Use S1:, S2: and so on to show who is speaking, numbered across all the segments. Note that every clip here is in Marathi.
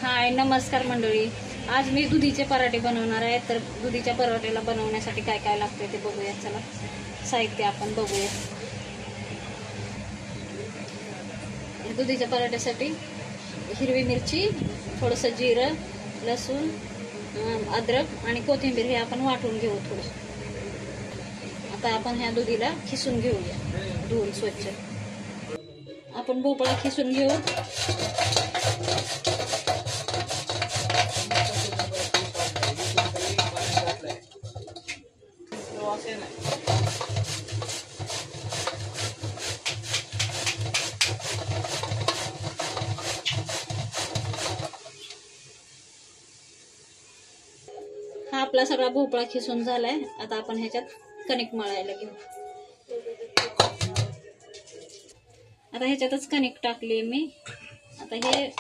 S1: हाय नमस्कार मंडळी, आज मी दुधीचे पराठे बनवणार आहे। तर दुधीच्या पराठ्याला बनवण्यासाठी काय काय लागते ते बघूया। चला साहित्य आपण बघूया। दुधीच्या पराठ्यासाठी हिरवी मिरची, थोडंसं जिरं, लसूण, अद्रक आणि कोथिंबीर हे आपण वाटून घेऊ थोडं। आता आपण ह्या दुधीला खिसून घेऊया, धुवून स्वच्छ। आपण भोपळा खिसून घेऊ। हा आपला सगळा भोपळा खिसून झालाय। आता आपण ह्याच्यात कणिक मळायला घेऊ। आता ह्याच्यातच कणिक टाकली मी। आता हे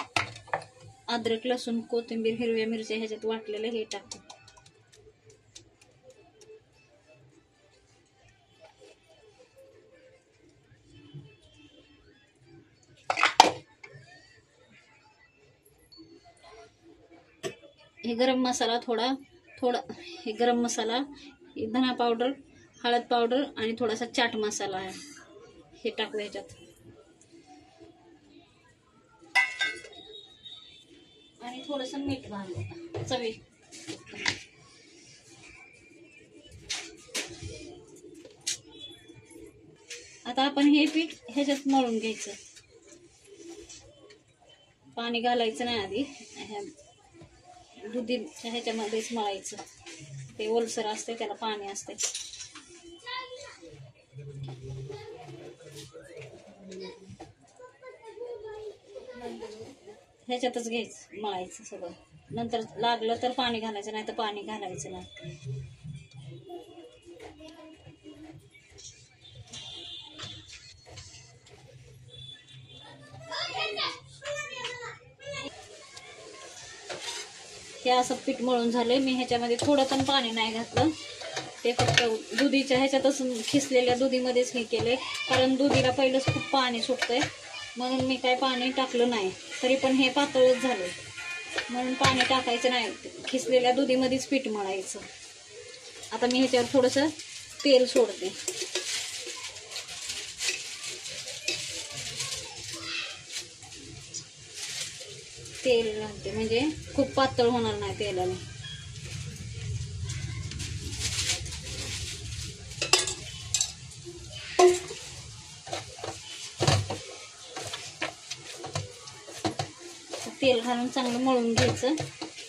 S1: अद्रक, लसूण, कोथिंबीर, हिरव्या मिरच्या ह्याच्यात वाटलेले हे टाकू। हे गरम मसाला थोडा हे गरम मसाला, हे धना पावडर, हळद पावडर आणि थोडासा चाट मसाला आहे, हे टाकू ह्याच्यात। आणि थोडंसं मीठ घालू चवी। आता आपण हे पीठ ह्याच्यात मळून घ्यायचं। पाणी घालायचं नाही आधी, दुधीच्या ह्याच्यामध्येच मळायचं। ते ओलसर असते, त्याला पाणी असते। ह्याच्यातच घ्यायचं, मळायचं सगळं। नंतर लागलं तर पाणी घालायचं, नाही तर पाणी घालायचं नाही। हे असं पीठ मळून झालंय। मी ह्याच्यामध्ये थोडं पण पाणी नाही घातलं, ते फक्त दुधीच्या ह्याच्यातच खिसलेल्या दुधीमध्येच हे केलंय। कारण दुधीला पहिलंच खूप पाणी सुटतंय, म्हणून मी काय पाणी टाकलं नाही। तरी पण हे पातळच झालंय, म्हणून पाणी टाकायचं नाही, खिसलेल्या दुधीमध्येच पीठ मळायचं। आता मी ह्याच्यावर थोडंसं तेल सोडते। तेल घालते म्हणजे खूप पातळ होणार नाही तेलाने। तेल घालून चांगलं मळून घ्यायचं,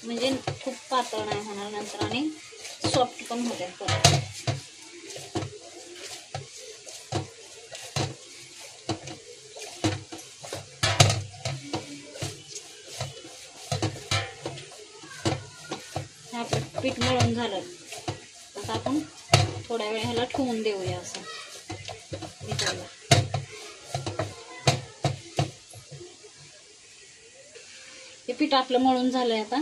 S1: म्हणजे खूप पातळ नाही होणार नंतर, आणि सॉफ्ट पण होते परत। आपलं पीठ मळून झालं। आता आपण थोड्या वेळ ह्याला ठेवून देऊया असं विचारलं। हे पीठ आपलं मळून झालंय। आता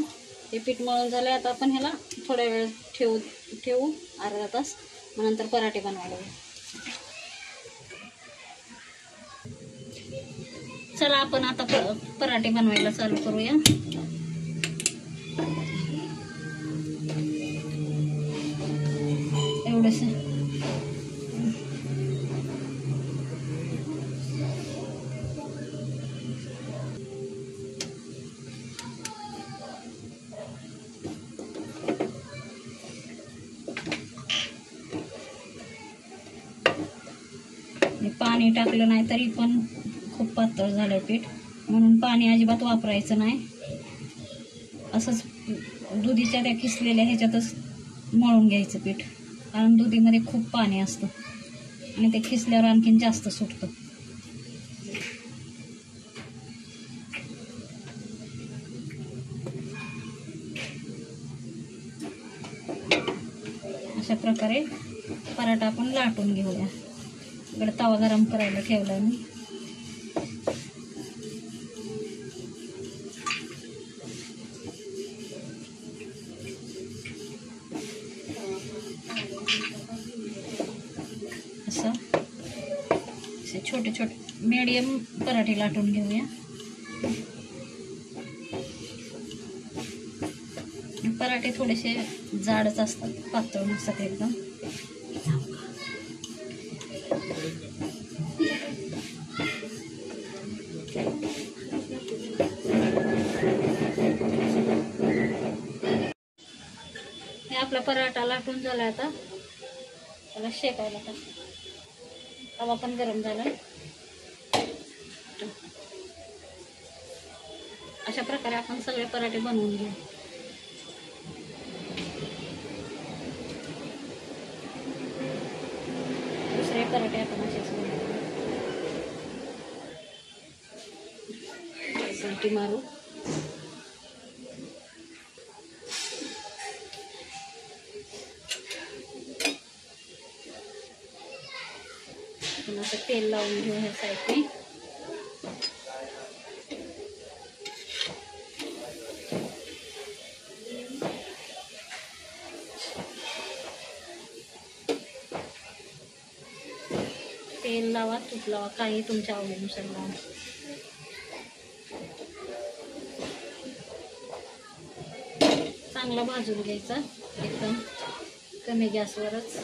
S1: हे पीठ मळून झालंय। आता आपण ह्याला थोड्या वेळ ठेवू अर्धा तास, मग नंतर पराठे बनवायला घेऊ। चला आपण आता पराठे बनवायला चालू करूया। एवढंच पाणी टाकलं नाही तरी पण खूप पातळ झालं पीठ, म्हणून पाणी अजिबात वापरायचं नाही। असंच दुधीच्या त्या खिसलेल्या ह्याच्यातच मळून घ्यायचं पीठ, कारण दुधीमध्ये खूप पाणी असतं आणि ते खिसल्यावर आणखीन जास्त सुटतं। अशा प्रकारे पराठा आपण लाटून घेऊया। इकडे तवा गरम करायला ठेवला मी। असं छोटे छोटे मीडियम पराठे लाटून घेऊया। पराठे थोडेसे जाडच असतात, पातळ नसतात एकदम. हे आपला पराठा लाटून झाला. आता त्याला शेकायला टाक. तवा पण गरम झाला. अशा प्रकारे आपण सगळे पराठे बनवून घेऊ. दुसरे पराठे आपण असेच बनवू. पलटी मारू. असं तेल लावून घेऊ ह्या साईडने. तेल लावा, तूप लावा, काही तुमच्या आवडीनुसार लावा. चांगला भाजून घ्यायचा एकदम कमी गॅसवरच.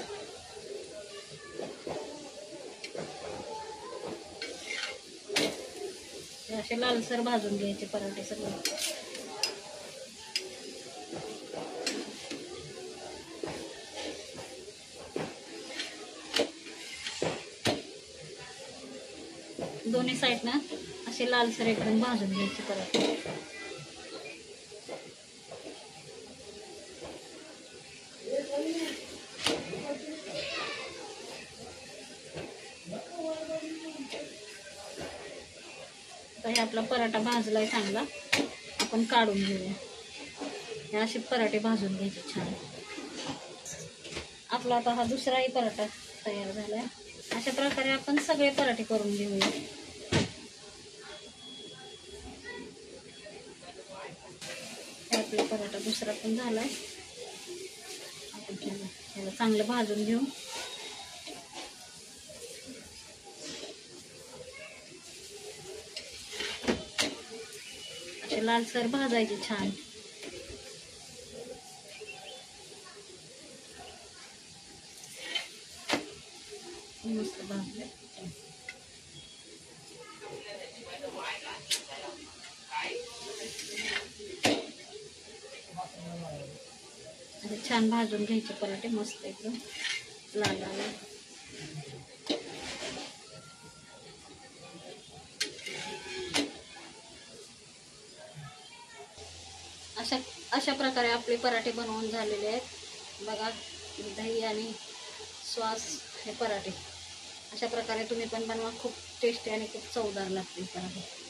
S1: असे लालसर भाजून घ्यायचे पराठे सगळे. दोन्ही साईडनं असे लालसर एकदम भाजून घ्यायचे पराठे. आता हे आपला पराठा भाजलाय चांगला, आपण काढून घेऊया. हे असे पराठे भाजून घ्यायचे छान. आपला आता हा दुसराही पराठा तयार झालाय. अशा प्रकारे आपण सगळे पराठे करून घेऊया. आपला पराठा दुसरा पण झालाय. आपण त्याला चांगलं भाजून घेऊ. असे लालसर भाजायचे छान. मस्त भाजले. असे छान भाजून घ्यायचे पराठे मस्त एकदम लाल लाल. अशा प्रकारे आपले पराठे बनवून झालेले आहेत बघा. दही आणि श्वास हे पराठे अशा प्रकारे तुम्ही पण बनवा. खूप टेस्टी आणि खूप चवदार लागतील पराठे.